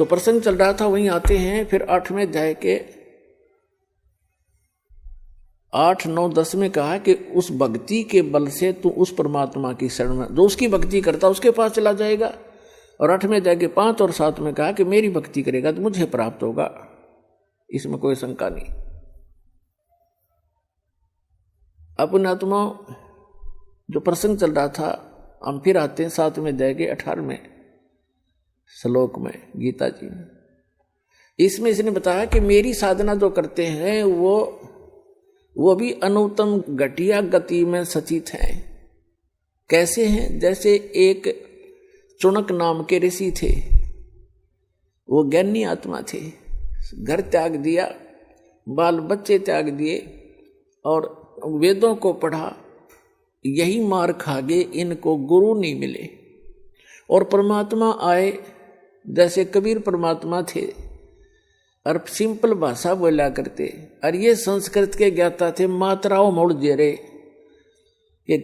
तो प्रसंग चल रहा था, वहीं आते हैं। फिर 8वें अध्याय के 8, 9, 10 में कहा कि उस भक्ति के बल से तू उस परमात्मा की शरण में, जो उसकी भक्ति करता उसके पास चला जाएगा। और 8वें अध्याय के 5 और 7 में कहा कि मेरी भक्ति करेगा तो मुझे प्राप्त होगा, इसमें कोई शंका नहीं। अपने आत्मा जो प्रसंग चल रहा था, हम फिर आते हैं 7वें अध्याय के 18वें श्लोक में गीता जी में। इसमें इसने बताया कि मेरी साधना जो करते हैं वो भी अनुत्तम घटिया गति में सचित हैं। कैसे हैं? जैसे एक चुनक नाम के ऋषि थे, वो ज्ञानी आत्मा थे, घर त्याग दिया, बाल बच्चे त्याग दिए और वेदों को पढ़ा, यही मार खा गए, इनको गुरु नहीं मिले। और परमात्मा आए, जैसे कबीर परमात्मा थे और सिंपल भाषा बोला करते, और ये संस्कृत के ज्ञाता थे, मात्राओं मोड़ दे रहे। ये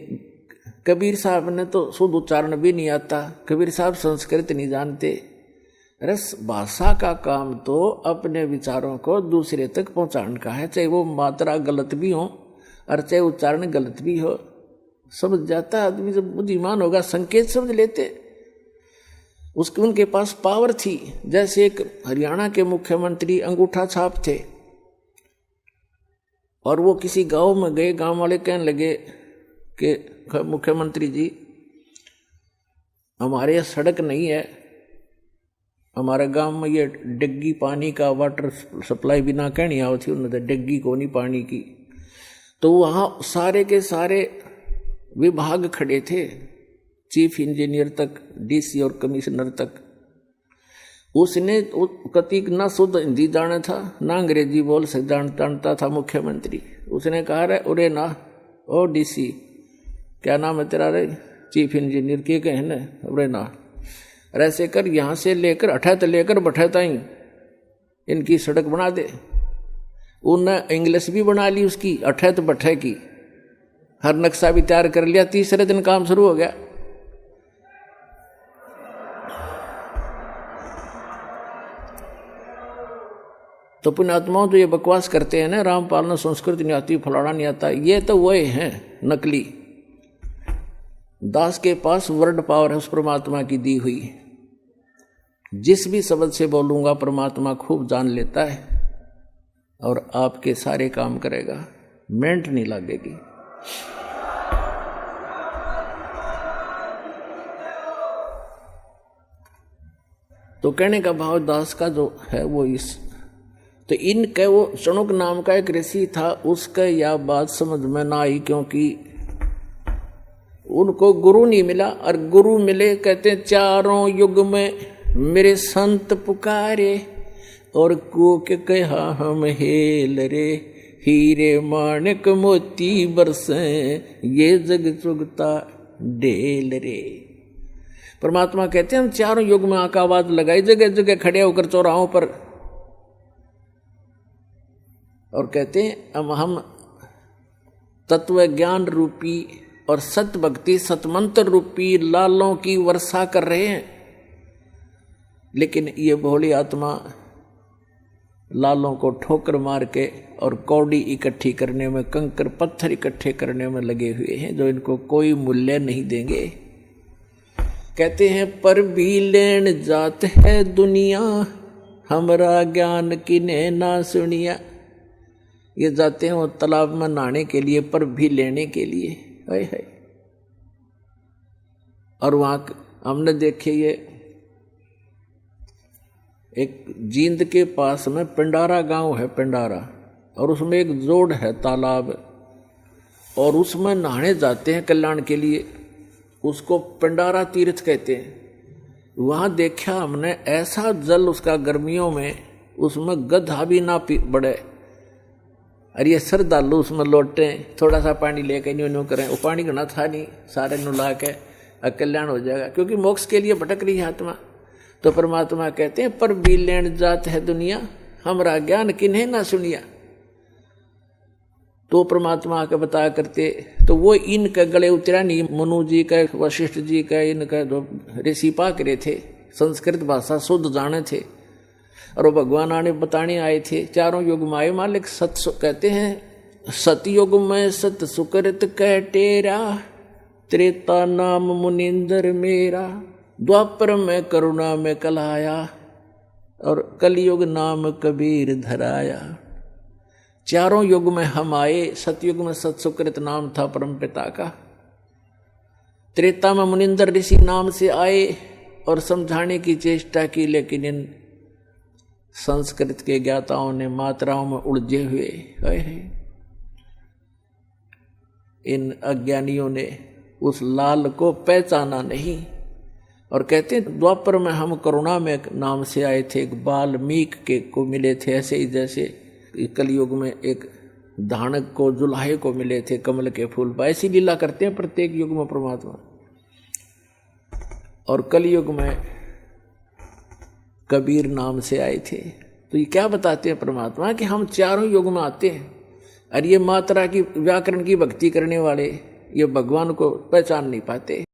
कबीर साहब ने तो शुद्ध उच्चारण भी नहीं आता, कबीर साहब संस्कृत नहीं जानते। रस भाषा का काम तो अपने विचारों को दूसरे तक पहुंचाने का है, चाहे वो मात्रा गलत भी हो और चाहे उच्चारण गलत भी हो। समझ जाता आदमी, जब बुद्धिमान होगा संकेत समझ लेते। उसके उनके पास पावर थी। जैसे एक हरियाणा के मुख्यमंत्री अंगूठा छाप थे, और वो किसी गांव में गए, गांव वाले कहने लगे कि मुख्यमंत्री जी हमारे यहाँ सड़क नहीं है, हमारे गांव में ये डिग्गी पानी का वाटर सप्लाई बिना कहनी आओ थी, उन्होंने डिग्गी को नहीं पानी की। तो वहाँ सारे के सारे विभाग खड़े थे, चीफ इंजीनियर तक, डीसी और कमिश्नर तक। उसने कतीक ना शुद्ध हिंदी जाना था ना अंग्रेजी बोल से जानता था मुख्यमंत्री। उसने कहा रे उरे ना ओ डीसी, क्या नाम है तेरा रे? चीफ इंजीनियर के कहने उरे ना, ऐसे कर यहाँ से लेकर अठैत लेकर बठैत आई इनकी सड़क बना दे। उन्हें इंग्लिश भी बना ली उसकी, अठैत बठै की, हर नक्शा भी तैयार कर लिया। तीसरे दिन काम शुरू हो गया। तो पुण्यात्माओं जो ये बकवास करते हैं ना, रामपाल ने संस्कृत नहीं आती, फलाना नहीं आता, ये तो वही हैं नकली। दास के पास वर्ड पावर है उस परमात्मा की दी हुई। जिस भी शब्द से बोलूंगा परमात्मा खूब जान लेता है और आपके सारे काम करेगा, मेंट नहीं लगेगी। तो कहने का भाव दास का जो है वो इस, तो इनके वो चुनुक नाम का एक ऋषि था, उसका यह बात समझ में ना आई, क्योंकि उनको गुरु नहीं मिला। और गुरु मिले, कहते चारों युग में मेरे संत पुकारे और कोक कहा हम हेल रे, हीरे माणिक मोती बरसे ये जग चुगता ढेल रे। परमात्मा कहते हैं हम चारों युग में आका आवाज लगाई, जगह जगह खड़े होकर चौराहों पर, और कहते हैं हम तत्व ज्ञान रूपी और सत्य भक्ति सतमंत्र रूपी लालों की वर्षा कर रहे हैं। लेकिन ये भोली आत्मा लालों को ठोकर मार के और कौड़ी इकट्ठी करने में, कंकर पत्थर इकट्ठे करने में लगे हुए हैं, जो इनको कोई मूल्य नहीं देंगे। कहते हैं पर भी लेन जात है दुनिया, हमरा ज्ञान किने ना सुनिया। ये जाते हैं वो तालाब में नहाने के लिए, पर भी लेने के लिए। है और वहाँ हमने देखे, ये एक जींद के पास में पिंडारा गांव है, पिंडारा, और उसमें एक जोड़ है तालाब, और उसमें नहाने जाते हैं कल्याण के लिए, उसको पिंडारा तीर्थ कहते हैं। वहाँ देखा हमने ऐसा जल उसका गर्मियों में, उसमें गधा भी ना बढ़े। अरे ये श्रद्धालु उसमें लौटे, थोड़ा सा पानी लेके न्यू करें, वो पानी घना था नहीं, सारे नुला के कल्याण हो जाएगा, क्योंकि मोक्ष के लिए भटक रही है आत्मा। तो परमात्मा कहते हैं पर भी लेन जात है दुनिया, हमरा ज्ञान किन्हें ना सुनिया। तो परमात्मा के बताया करते, तो वो इनके गले उतरा नहीं। मनु जी का, वशिष्ठ जी का, इनका जो ऋषि पाक रहे थे, संस्कृत भाषा शुद्ध जाने थे, और वो भगवान आने बताने आए थे, चारों युग में आए मालिक। कहते हैं सतयुग में सत सुकृत कह टेरा, त्रेता नाम मुनिंदर मेरा, द्वापर में करुणा में कलाया, और कलयुग नाम कबीर धराया। चारों युग में हम आए। सतयुग में सतसुकृत नाम था परम पिता का, त्रेता में मुनिंदर ऋषि नाम से आए और समझाने की चेष्टा की, लेकिन इन संस्कृत के ज्ञाताओं ने मात्राओं में उलझे हुए इन अज्ञानियों ने उस लाल को पहचाना नहीं। और कहते हैं द्वापर में हम करुणा में नाम से आए थे, एक वाल्मीक के को मिले थे, ऐसे ही जैसे कलयुग में एक धानक को जुलाहे को मिले थे कमल के फूल। ऐसी लीला करते हैं प्रत्येक युग में परमात्मा। और कलयुग में कबीर नाम से आए थे। तो ये क्या बताते हैं परमात्मा कि हम चारों युग में आते हैं, और ये मात्रा की व्याकरण की भक्ति करने वाले ये भगवान को पहचान नहीं पाते।